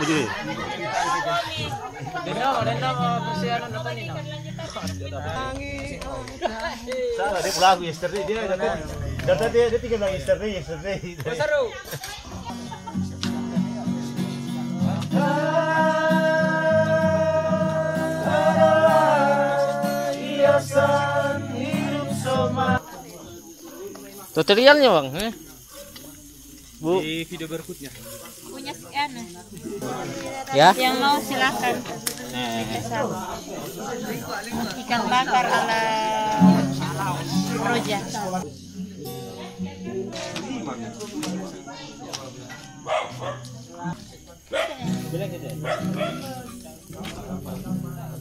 gini. Salah dia pelaku yesterday dia tinggal bilang yesterday. Seru. Tutorialnya bang, Bu. Di video berikutnya. Punya anu. Ya. Yang mau silakan. Ikan bakar ala Roja.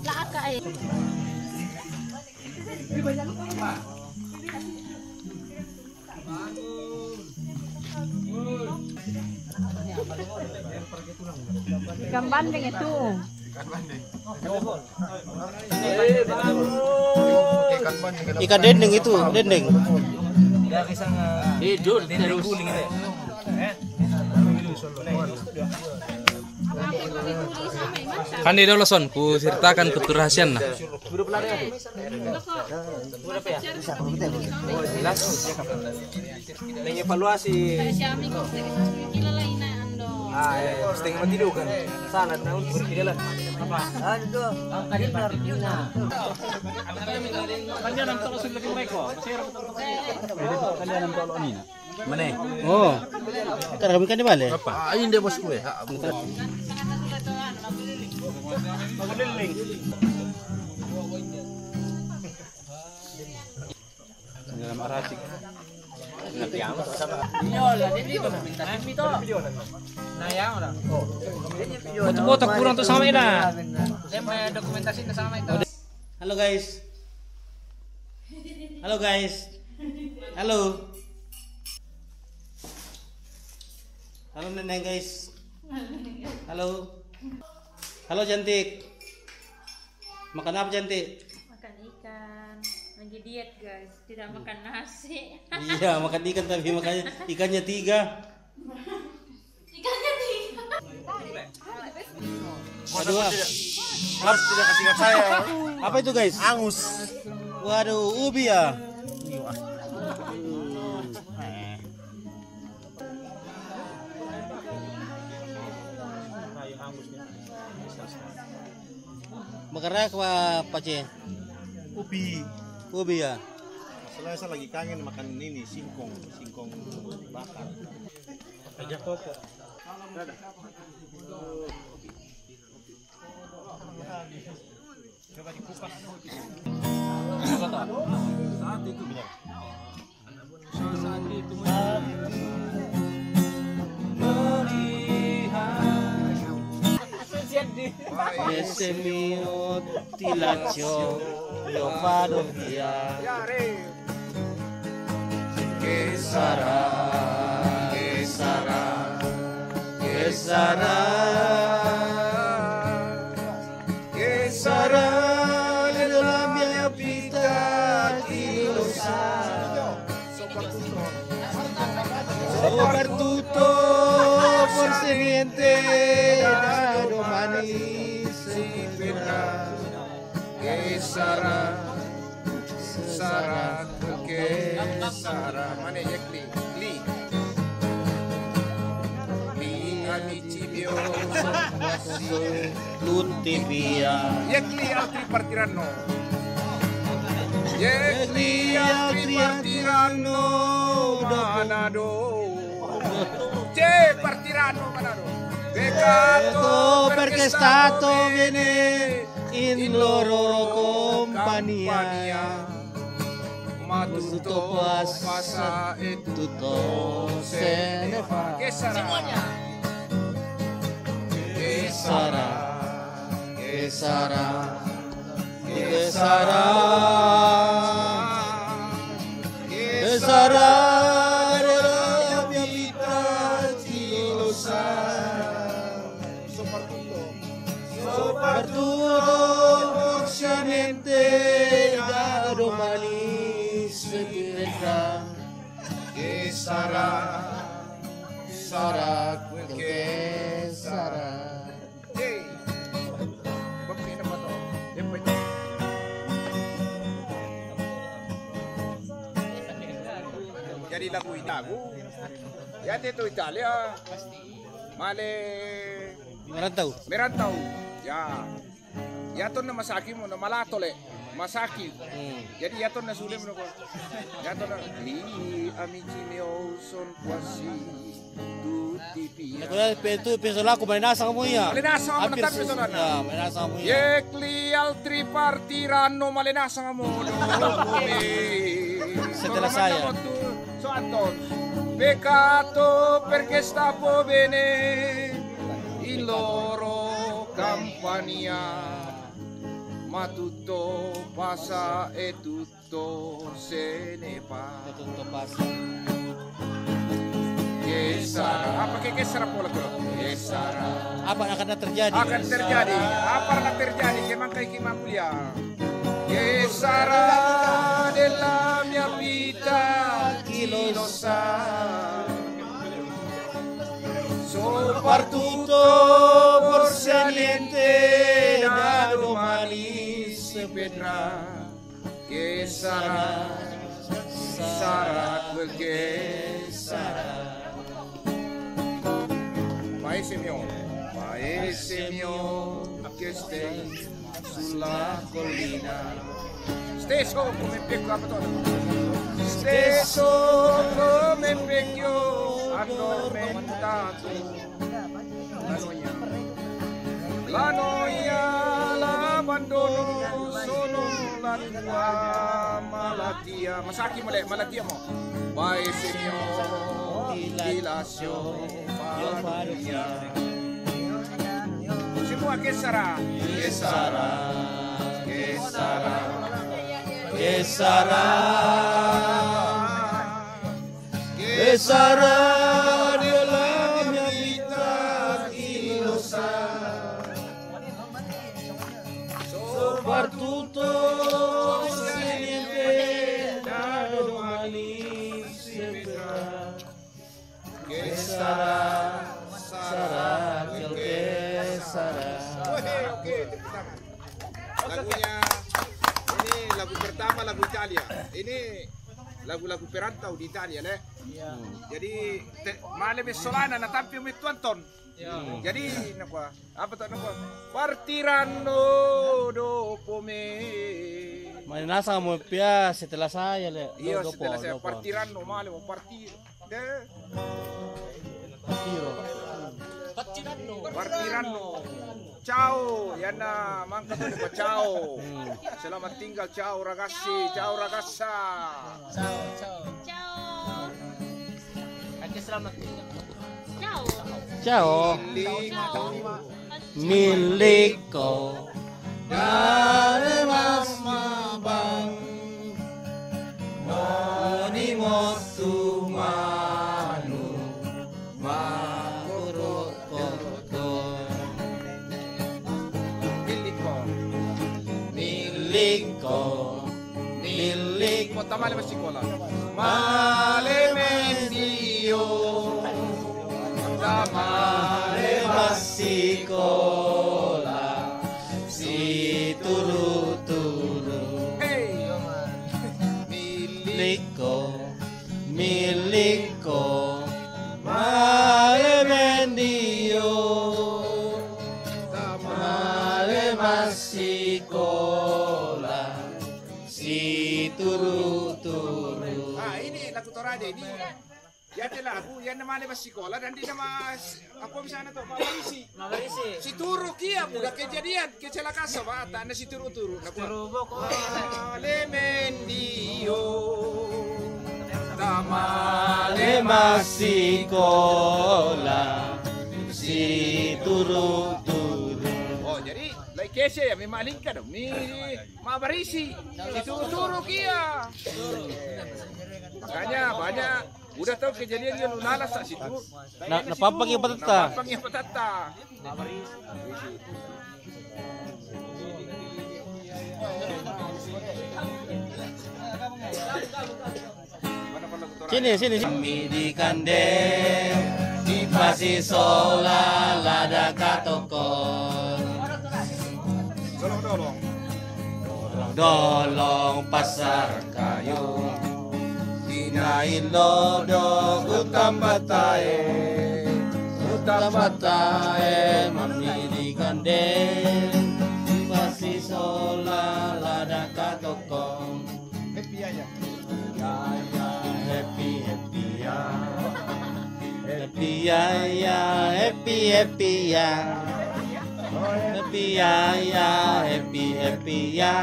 Lah kak. Ikan bandeng itu. Ikan dendeng itu, dendeng. Hidup dari guling itu. Kan di dulu son, ku ceritakan keturahasian nah. Mengevaluasi. Setengah mati dulu kan. Sangat nah untuk berjalan. Apa? Itu. Kalian berartinya. Kalian nam tolo sudah mereka. Kalian nam tolo ini. Mana? Oh. Kami kan di mana? Apa? Ini dia bos gue. Dalam arasik. Nanti yang sama. Foto-foto kurang tuh sama ini. Dokumentasi sama itu. Halo guys. Halo guys. Halo. Halo nenek guys. Halo. Halo cantik. Makan apa cantik? Makan ikan. Lagi diet guys, tidak makan nasi. Iya makan ikan tapi makannya ikannya 3. Ikannya 3. Waduh. Harus tidak kasih ingat saya. Apa itu guys? Angus. Waduh, ubi ya. Bakarnya apa Cie? Ubi. Ubi ya. Saya lagi kangen makan ini singkong bakar. Ajak foto. Coba dikupas. Saat itu benar. Saat itu Ese mio tilaccio io vado via. Che sarà, che sarà, che sarà, che sarà della mia vita, chi lo sa. Soprattutto forse niente da domani si vedrà. Che sarà, sarà che sarà. Mana yakli? Li amici mio Tutti via. yakli altri partiranno. Yakli altri partiranno Manado. Partiranno Manado. Peccato perché è stato bene in loro compagnia. Ma Tutto passa e tutto se ne fa. Che sarà? Che sarà? Che sarà? Che sarà? Che sarà della mia vita? Chi lo sa? Soprattutto forse niente da domani si vedrà. Che sarà? Sarà quel che sarà. jadi lagu ya itu Italia male merantau ya to na masaki mo na malatole masaki jadi ya to na sulim no ya to na amici mio son quasi tutti via Itu pensola ko malinasa mo ya. malinasa mo na tanto na Malinasa mo ya. Yekli altri partiranno malinasa mo Setelah saya. So Anton, peccato perché stavo bene in loro compagnia, ma tutto passa e tutto se ne va. Tutto passa. Che sarà? Apa che sarà pula ko? Che sarà? Apa yang akan terjadi? Akan terjadi. Apa akan terjadi? Kemang kay kimakulia. Che sarà della mia vita? Chi lo sa? Soprattutto forse niente da domani si vedrà. Che sarà? Sarà quel che sarà. Paese mio che stai sulla collina, stesso come Pecchio stesso come Pecchio addormentato, la noia, l'abbandono sono la tua malattia. Masaki mo malattia mo. Paese mio ti lascio via. Semua che sarà? Che sarà? Che sarà? Che sarà? Che sarà della mia vita? Chi lo sa? Soprattutto se niente da domani si vedrà. Che sarà? Sarà quel che sarà. Oke, tepuk tangan. Lagunya ini lagu pertama lagu Italia. Ini lagu-lagu perantau di Italia, le. Jadi male Messolana na tampio metto Anton. Jadi apa tuh partiranno dopo me. Malinasa mo pia setelah saya le. Iya, setelah saya partiranno male mau partir. Partiranno. Ciao, Yana, manca tuh ciao. Selamat tinggal, ciao ragazzi, ciao ragazza. Ciao. Anche selamat tinggal. Ciao. Ciao. Milikku dari mas mabang moni motu manu makurut koto milik Tamale masikola. Male mendio. tamale masikola si turu-turu Hey. miliko male mendio tamale masikola si turu-turu. Ini lagu Torade ini. Yan din lagu, yan naman ay masikola dan di naman ako misalnya to mawarisi. Si Turo kia budak kejadian kecelakaan bata na si Turu-turu. Male mendio. Tamale masikola si turu-turu. Oh, jadi like kese ya may maling ka dong. May mabarisi. Si Turu-turu kia. Makanya banyak udah tahu kejadian yang lunalas sa situ. Napampang yung patata. Napampang yung patata. Sini. Kami di Kandeng, di Pasi Sola, lada katokon. Dolong. Pasar kayu. Inailodo utambatae mamili gande pasi sola lada katokong Happy aja. ya happy happy ya happy ya happy happy ya happy ya happy happy ya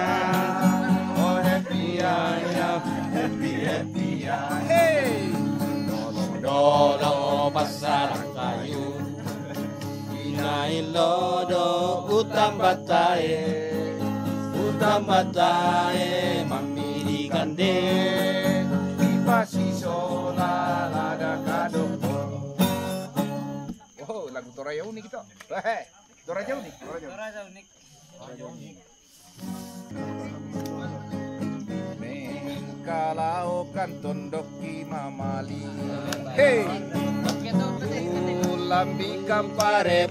Oh happy ya, happy happy ya Hey. Dodo pasarang kayu Inailodo utambatae mamili gande Ipasi sola lada kadokong. Oh, lagu Toraja unik itu. Toraja unik. Kalau kan tondoki mamali. Hey. Lambikan pare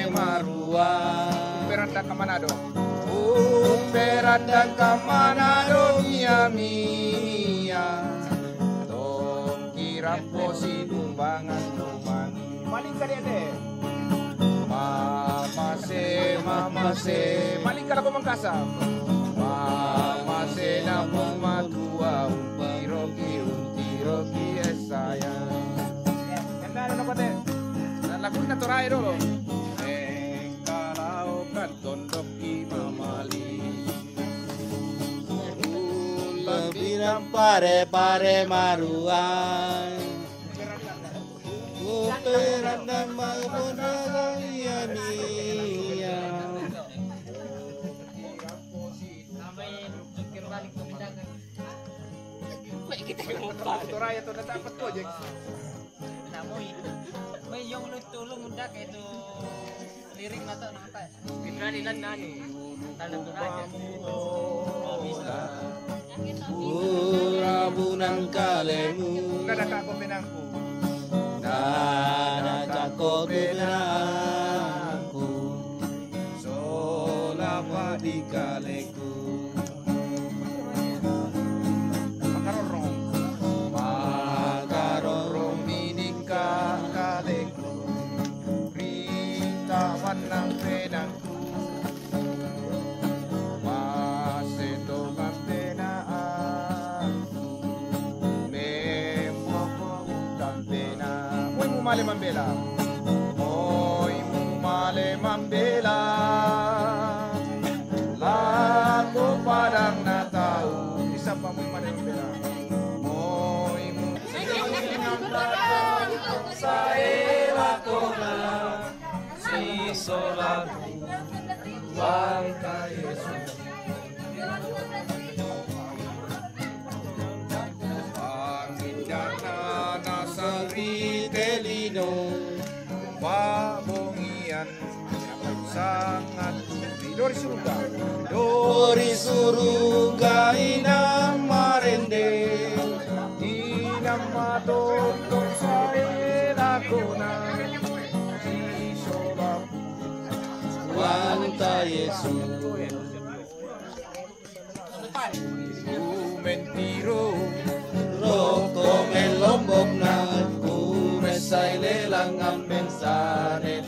marua. Peranda ke Manado. Peranda ke Manado mia. Tong kira posi kumbangan rumah. Maling kali ada. Mama se. Maling kalau kau mangkasa. Mama se namong matua. Untiroki esaya. Kena no pate. Lagu natural dulu. Kalau kan tondoki mamali. Lambiran pare marua Peranda magunang mia Toraja tuh dapat project. May yung tulong muda kay itu lirik na to nata. Pinranilan na ni. Talang Toraja. Rabunan kalemu Kadaka ako pinangku. Nada pinangku Sola pa di kaleku. Makarorong minika kaleku. Ritawan ng penangku. Maseto ng penaan. Memoko utang pena. Muy mumale mambela. Muy mumale mambela. Lago parang natao. Isa pa muy mumale mambela. Muy sa elako na si sola Tuhan ka Yesus. Pangindana nasa ritelino pabongian sangat Dori surga Dori suruga inang marende inang matutong sa elako na si sola Wanta Yesus mentiro Roko melombok na kumesay lelang ang mensane